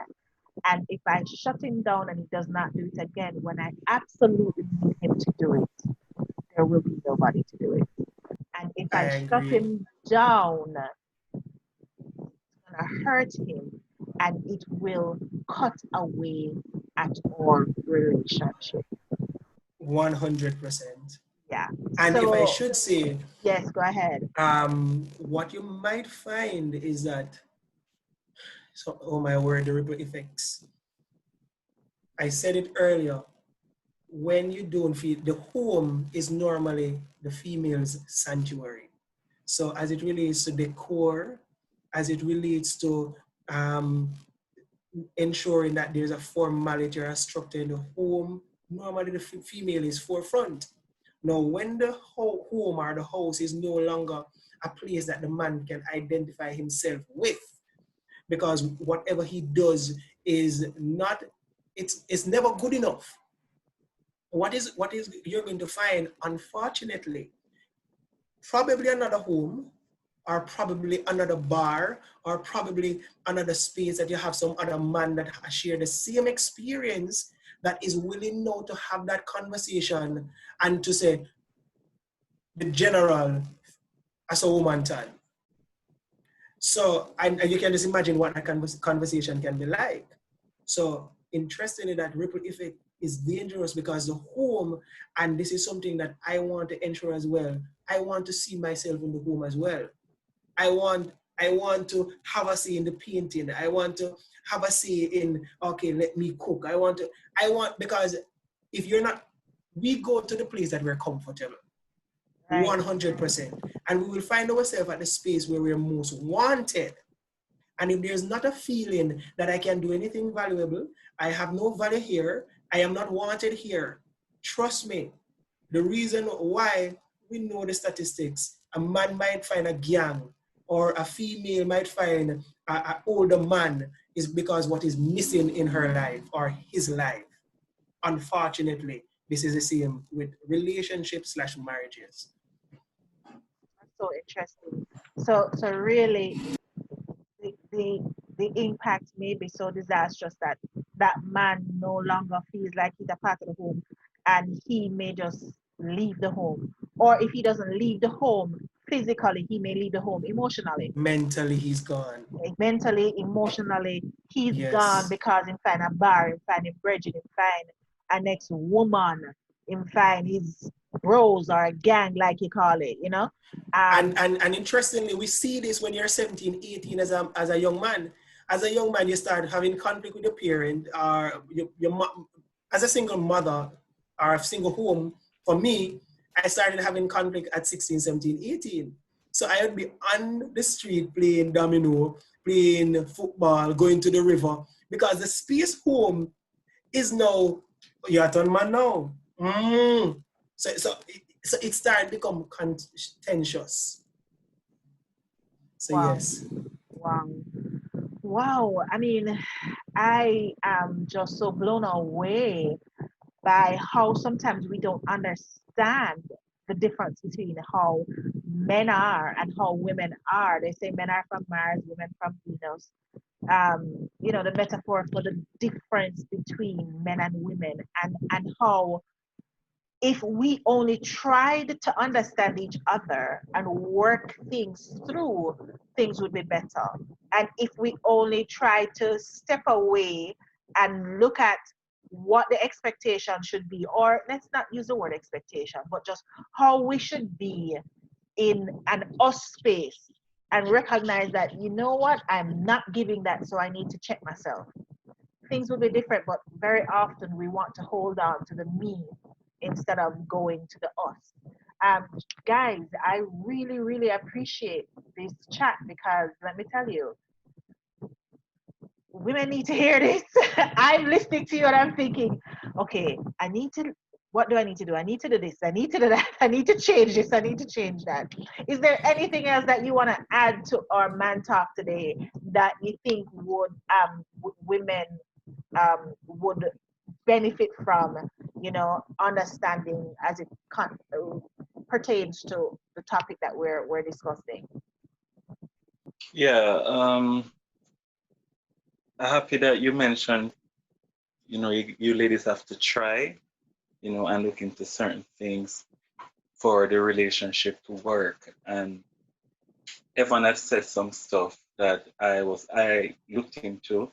And if I shut him down and he does not do it again, when I absolutely need him to do it, there will be nobody to do it. And if I I shut agree. him down, gonna hurt him and it will cut away at our relationship. 100%. Yeah. And if I So should say, yes, go ahead. what you might find is that, so, oh my word, the ripple effects. I said it earlier, when you don't feel, the home is normally the female's sanctuary. So as it relates to decor, as it relates to um, ensuring that there's a formality or a structure in the home, normally the female is forefront. Now, when the home or the house is no longer a place that the man can identify himself with, because whatever he does is not, it's never good enough. What is you're going to find, unfortunately, probably another home, or probably another bar, or probably another space that you have some other man that share the same experience, that is willing now to have that conversation and to say, the general as a woman time. So, and you can just imagine what a conversation can be like. So, interestingly, that ripple effect is dangerous, because the home, and this is something that I want to ensure as well, I want to see myself in the home as well. I want I want to have a say in the painting. I want to have a say in, okay, let me cook. Because if you're not, we go to the place that we're comfortable. Right. 100%. And we will find ourselves at the space where we're most wanted. And if there's not a feeling that I can do anything valuable, I have no value here, I am not wanted here, trust me, the reason why, we know the statistics, a man might find a gang, or a female might find an older man, is because what is missing in her life or his life. Unfortunately, this is the same with relationships slash marriages. That's so interesting. So really the, the the impact may be so disastrous that that man no longer feels like he's a part of the home, and he may just leave the home. Or if he doesn't leave the home physically, he may leave the home emotionally. Mentally, he's gone. Like mentally, emotionally, he's gone Yes. because he find a bar, he find a bridget, he find a next woman, he find his bros or a gang like you call it, you know? And, Um, and and interestingly, we see this when you're 17, 18 as a young man. As a young man, you start having conflict with your parent, or as a single mother or a single home. For me, I started having conflict at 16, 17, 18. So I would be on the street playing domino, playing football, going to the river, because the space home is now, you're a ton man now. So it started to become contentious. So wow, yes. wow, wow. I mean, I am just so blown away by how sometimes we don't understand the difference between how men are and how women are. They say men are from Mars, women from Venus. the metaphor for the difference between men and women, and how if we only tried to understand each other and work things through, things would be better. And if we only try to step away and look at what the expectation should be, or let's not use the word expectation, but just how we should be in an us space, and recognize that, you know what, I'm not giving that, so I need to check myself. Things will be different, but very often we want to hold on to the me instead of going to the us. Um, Guys, I really, really appreciate this chat, because let me tell you, women need to hear this. I'm listening to you and I'm thinking, okay, what do I need to do? I need to do this. I need to do that. I need to change this. I need to change that. Is there anything else that you want to add to our man talk today that you think women would benefit from, understanding as it pertains to the topic that we're discussing? Yeah, I'm happy that you mentioned, you ladies have to try, and look into certain things for the relationship to work. And Evan had said some stuff that I looked into.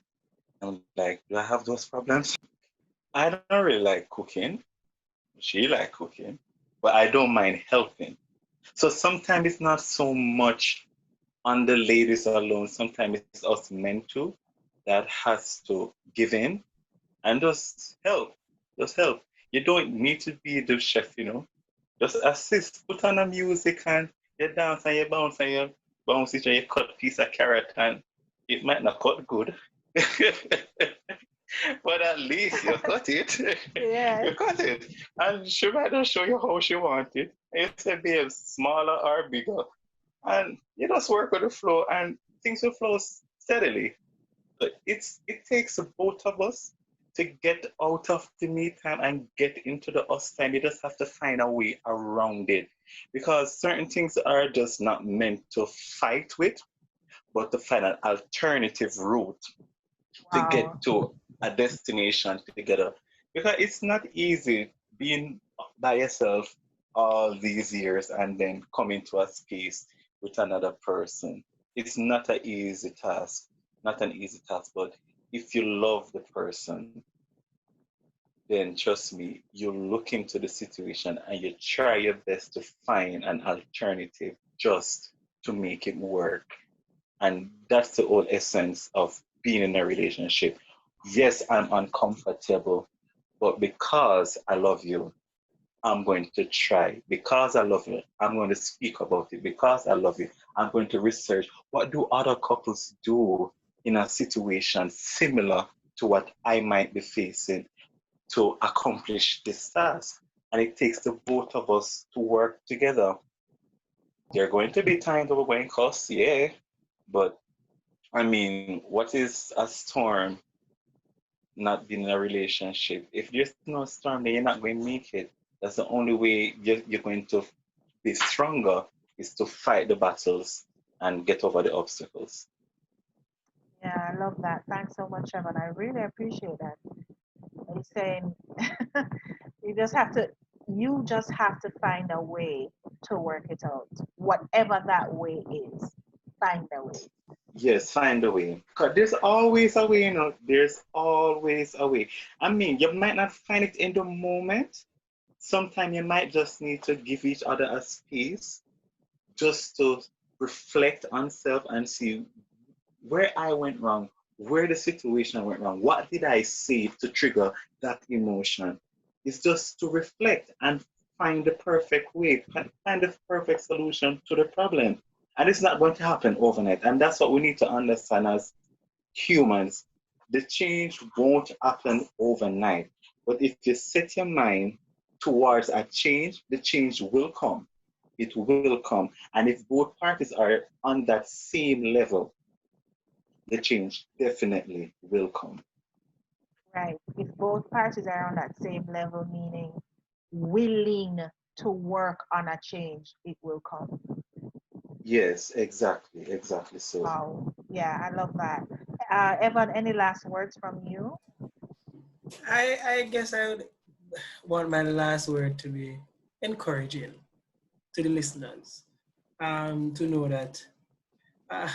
I'm like, do I have those problems? I don't really like cooking. She like cooking, but I don't mind helping. So sometimes it's not so much on the ladies alone. Sometimes it's us men too that has to give in and just help. Just help. You don't need to be the chef. Just assist. Put on the music and you dance and you bounce it and you cut a piece of carrot and it might not cut good. But at least you cut it. Yes. You cut it. And she might not show you how she wants it. And you say, babe, smaller or bigger. And you just work with the flow and things will flow steadily. But it takes both of us to get out of the me time and get into the us time. You just have to find a way around it. Because certain things are just not meant to fight with, but to find an alternative route to get Wow. to a destination together. Because it's not easy being by yourself all these years and then coming to a space with another person. It's not an easy task, not an easy task, but if you love the person, then trust me, you look into the situation and you try your best to find an alternative just to make it work. And that's the whole essence of being in a relationship. Yes, I'm uncomfortable, but because I love you, I'm going to try. Because I love you, I'm going to speak about it. Because I love you, I'm going to research what do other couples do in a situation similar to what I might be facing to accomplish this task. And it takes the both of us to work together. There are going to be times where we're going to cuss, yeah, but I mean, what is a storm not being in a relationship? If there's no storm, then you're not going to make it. That's the only way you're going to be stronger is to fight the battles and get over the obstacles. Yeah, I love that. Thanks so much, Evan. I really appreciate that. He's saying you just have to you just have to find a way to work it out. Whatever that way is, find a way. Yes, find a way. Because there's always a way. There's always a way. I mean, you might not find it in the moment. Sometimes you might just need to give each other a space just to reflect on self and see where I went wrong, where the situation went wrong, what did I say to trigger that emotion. It's just to reflect and find the perfect way, find the perfect solution to the problem. And it's not going to happen overnight. And that's what we need to understand as humans. The change won't happen overnight. But if you set your mind towards a change, the change will come. It will come. And if both parties are on that same level, the change definitely will come. Right. If both parties are on that same level, meaning willing to work on a change, it will come. Yes, exactly so. Wow. Yeah, I love that. Evan, any last words from you? I guess I would want my last word to be encouraging to the listeners, to know that uh,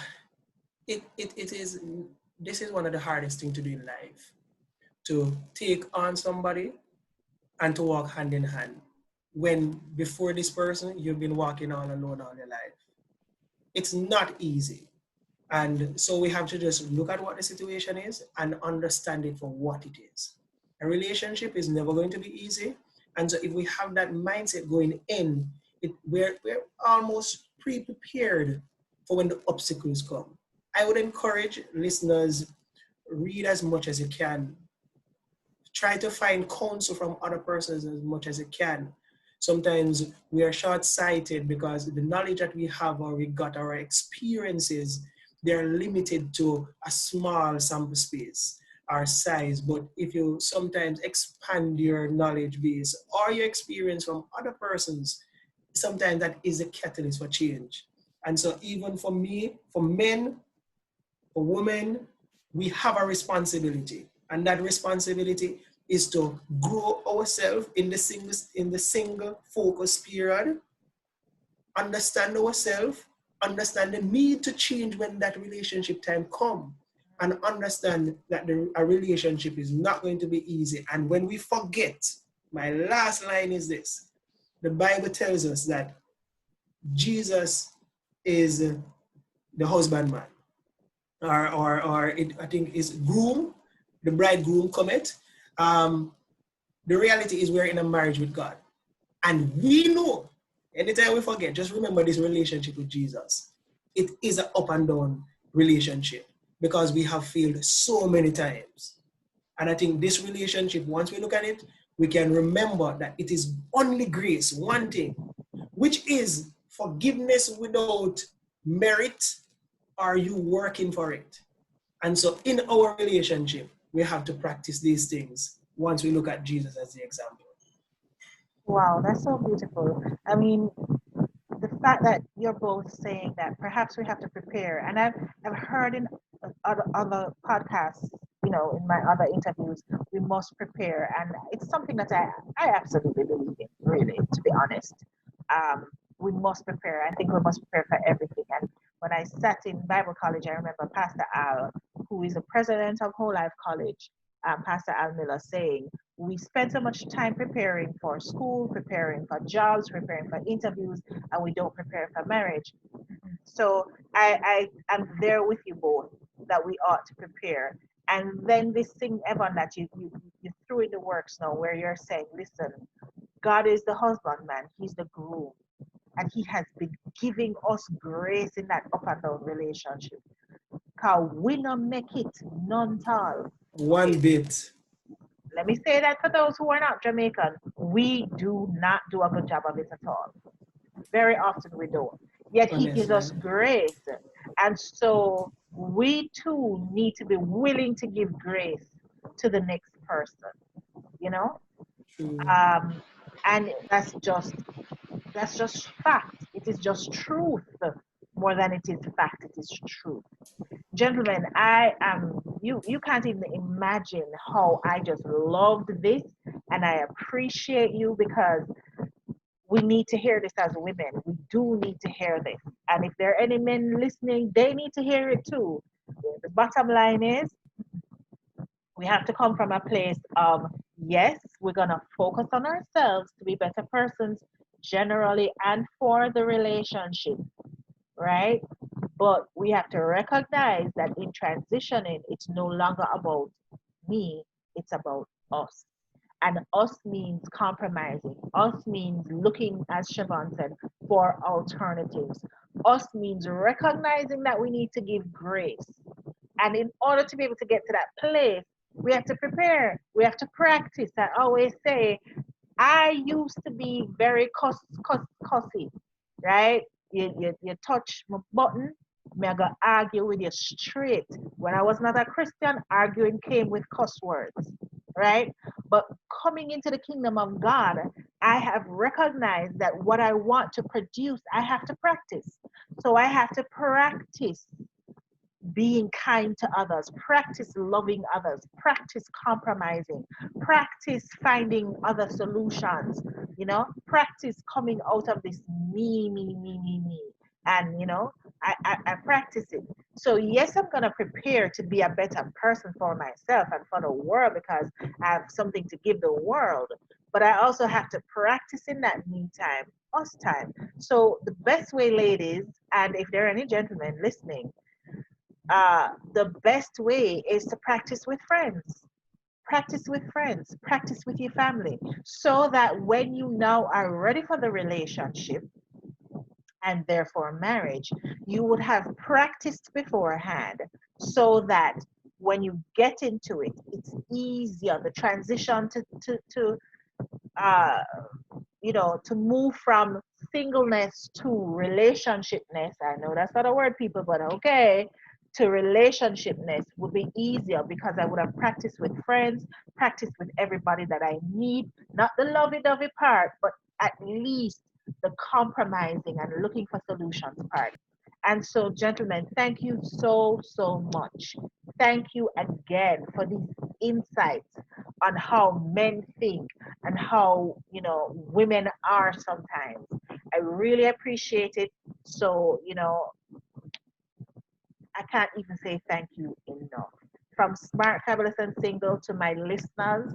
it is, this is one of the hardest things to do in life, to take on somebody and to walk hand in hand when before this person you've been walking all alone all your life. It's not easy. And so we have to just look at what the situation is and understand it for what it is. A relationship is never going to be easy. And so if we have that mindset going in, we're almost pre-prepared for when the obstacles come. I would encourage listeners, read as much as you can. Try to find counsel from other persons as much as you can. Sometimes we are short-sighted because the knowledge that we have or we got, our experiences, they're limited to a small sample space or size. But if you sometimes expand your knowledge base or your experience from other persons, sometimes that is a catalyst for change. And so even for me, for men, for women, we have a responsibility. And that responsibility is to grow ourselves in the single focus period, understand ourselves, understand the need to change when that relationship time come, and understand that a relationship is not going to be easy. And when we forget, my last line is this: the Bible tells us that Jesus is the husbandman, or it, I think is groom, the bridegroom cometh. The reality is we're in a marriage with God. And we know, anytime we forget, just remember this relationship with Jesus. It is an up and down relationship because we have failed so many times. And I think this relationship, once we look at it, we can remember that it is only grace, one thing, which is forgiveness without merit. Are you working for it? And so in our relationship, we have to practice these things once we look at Jesus as the example. Wow, that's so beautiful. I mean, the fact that you're both saying that perhaps we have to prepare, and I've heard in other podcasts, in my other interviews, we must prepare, and it's something that I absolutely believe in, really, to be honest. Um, we must prepare. I think we must prepare for everything. And when I sat in Bible college, I remember Pastor Al, who is the president of Whole Life College, Pastor Al Miller, saying, we spend so much time preparing for school, preparing for jobs, preparing for interviews, and we don't prepare for marriage. So I am there with you both that we ought to prepare. And then this thing, Evan, that you threw in the works now, where you're saying, listen, God is the husbandman, He's the groom, and He has been giving us grace in that up and down relationship. Cause we not make it none tall. One Okay, bit. let me say that for those who are not Jamaican, we do not do a good job of it at all. Very often we don't. Yet He gives Honestly. us grace. And so we too need to be willing to give grace to the next person, you know? True. Um, and that's just fact. It is just truth. More than it is fact, it is truth. Gentlemen, I am you can't even imagine how I just loved this, and I appreciate you because we need to hear this as women. We do need to hear this. And if there are any men listening, they need to hear it too. The bottom line is we have to come from a place of, yes, we're going to focus on ourselves to be better persons generally and for the relationship, right? But we have to recognize that in transitioning, it's no longer about me, it's about us. And us means compromising. Us means looking, as Siobhan said, for alternatives. Us means recognizing that we need to give grace. And in order to be able to get to that place, we have to prepare. We have to practice. I always say, I used to be very cussy, right? You touch my button, me I go argue with you straight. When I was not a Christian, arguing came with cuss words, right? But coming into the kingdom of God, I have recognized that what I want to produce, I have to practice. So I have to practice being kind to others, practice loving others, practice compromising, practice finding other solutions, practice coming out of this me. And, I practice it. So, yes, I'm going to prepare to be a better person for myself and for the world because I have something to give the world. But I also have to practice in that me time, us time. So, the best way, ladies, and if there are any gentlemen listening, the best way is to practice with friends. Practice with friends, practice with your family, so that when you now are ready for the relationship and therefore marriage, you would have practiced beforehand so that when you get into it, it's easier. The transition to uh, to move from singleness to relationshipness. I know that's not a word, people, but okay. To relationshipness would be easier because I would have practiced with friends, practiced with everybody that I need, not the lovey-dovey part, but at least the compromising and looking for solutions part. And so, gentlemen, thank you so much. Thank you again for these insights on how men think and how, women are sometimes. I really appreciate it. So, I can't even say thank you enough. From Smart, Fabulous, and Single to my listeners,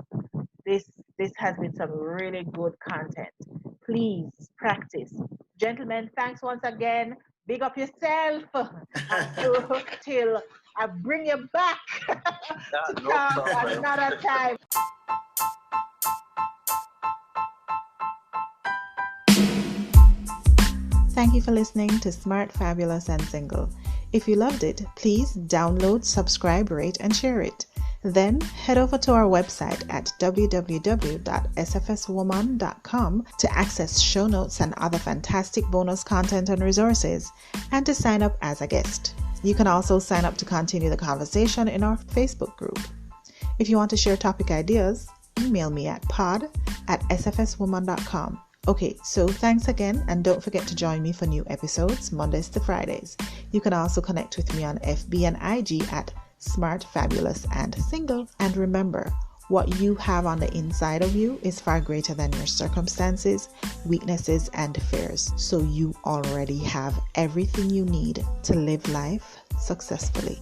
this has been some really good content. Please practice. Gentlemen, thanks once again. Big up yourself till I bring you back to No talk problem. another time. Thank you for listening to Smart, Fabulous, and Single. If you loved it, please download, subscribe, rate, and share it. Then head over to our website at www.sfswoman.com to access show notes and other fantastic bonus content and resources, and to sign up as a guest. You can also sign up to continue the conversation in our Facebook group. If you want to share topic ideas, email me at pod@sfswoman.com. Okay, so thanks again, and don't forget to join me for new episodes Mondays to Fridays. You can also connect with me on FB and IG at Smart, Fabulous, and Single. And remember, what you have on the inside of you is far greater than your circumstances, weaknesses, and fears. So you already have everything you need to live life successfully.